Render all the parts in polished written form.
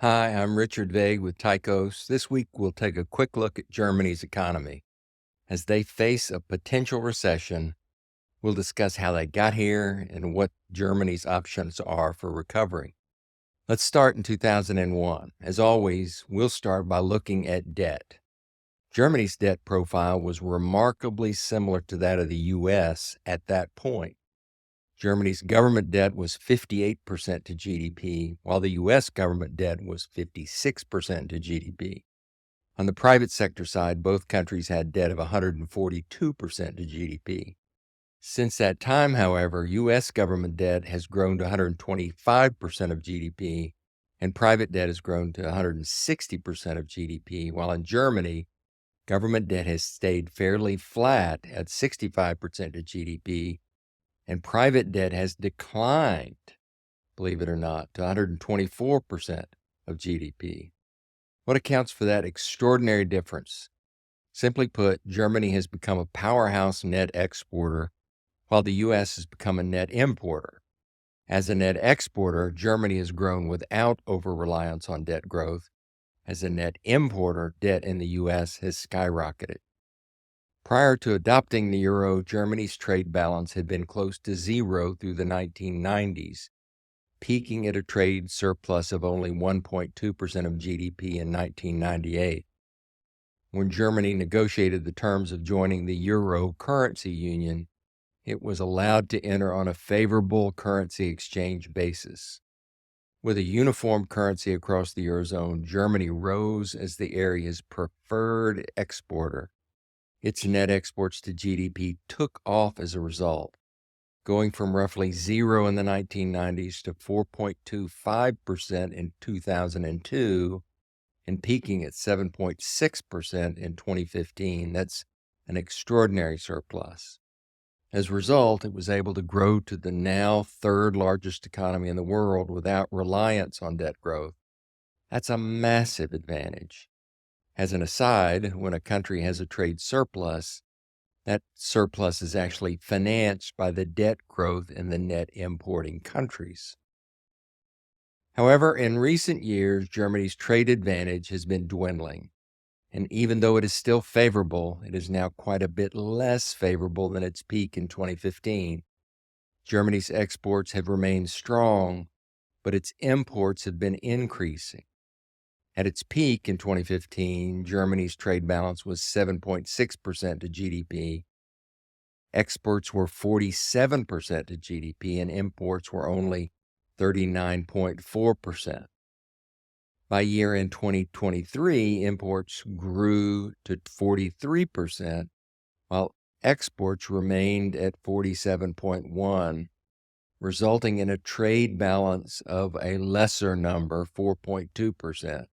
Hi, I'm Richard Vague with Tychos. This week we'll take a quick look at Germany's economy. As they face a potential recession, we'll discuss how they got here and what Germany's options are for recovery. Let's start in 2001. As always, we'll start by looking at debt. Germany's debt profile was remarkably similar to that of the U.S. at that point. Germany's government debt was 58% to GDP, while the U.S. government debt was 56% to GDP. On the private sector side, both countries had debt of 142% to GDP. Since that time, however, U.S. government debt has grown to 125% of GDP, and private debt has grown to 160% of GDP, while in Germany, government debt has stayed fairly flat at 65% of GDP, and private debt has declined, believe it or not, to 124% of GDP. What accounts for that extraordinary difference? Simply put, Germany has become a powerhouse net exporter, while the U.S. has become a net importer. As a net exporter, Germany has grown without over-reliance on debt growth. As a net importer, debt in the U.S. has skyrocketed. Prior to adopting the euro, Germany's trade balance had been close to zero through the 1990s, peaking at a trade surplus of only 1.2% of GDP in 1998. When Germany negotiated the terms of joining the euro currency union, it was allowed to enter on a favorable currency exchange basis. With a uniform currency across the eurozone, Germany rose as the area's preferred exporter. Its net exports to GDP took off as a result, going from roughly zero in the 1990s to 4.25% in 2002 and peaking at 7.6% in 2015. That's an extraordinary surplus. As a result, it was able to grow to the now third largest economy in the world without reliance on debt growth. That's a massive advantage. As an aside, when a country has a trade surplus, that surplus is actually financed by the debt growth in the net importing countries. However, in recent years, Germany's trade advantage has been dwindling. And even though it is still favorable, it is now quite a bit less favorable than its peak in 2015. Germany's exports have remained strong, but its imports have been increasing. At its peak in 2015, Germany's trade balance was 7.6% to GDP. Exports were 47% to GDP, and imports were only 39.4%. By year-end 2023, imports grew to 43%, while exports remained at 47.1%, resulting in a trade balance of a lesser number, 4.2%.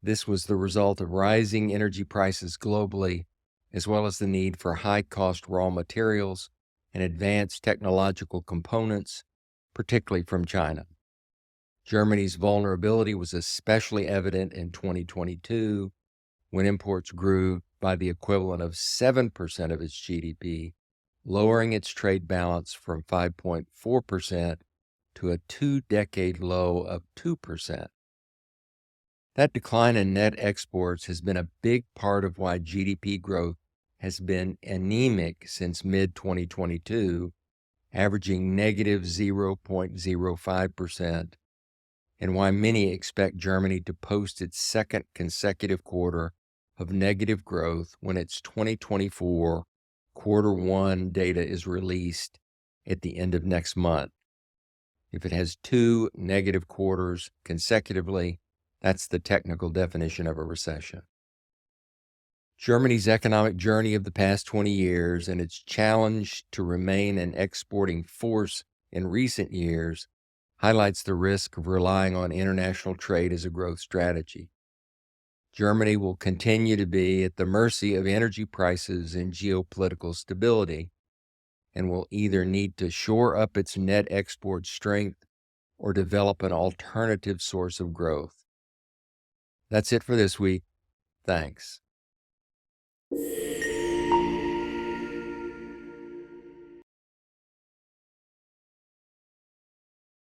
This was the result of rising energy prices globally, as well as the need for high-cost raw materials and advanced technological components, particularly from China. Germany's vulnerability was especially evident in 2022, when imports grew by the equivalent of 7% of its GDP, lowering its trade balance from 5.4% to a two-decade low of 2%. That decline in net exports has been a big part of why GDP growth has been anemic since mid-2022, averaging negative 0.05%, and why many expect Germany to post its second consecutive quarter of negative growth when its 2024 quarter one data is released at the end of next month. If it has two negative quarters consecutively, that's the technical definition of a recession. Germany's economic journey of the past 20 years and its challenge to remain an exporting force in recent years highlights the risk of relying on international trade as a growth strategy. Germany will continue to be at the mercy of energy prices and geopolitical stability, and will either need to shore up its net export strength or develop an alternative source of growth. That's it for this week. Thanks.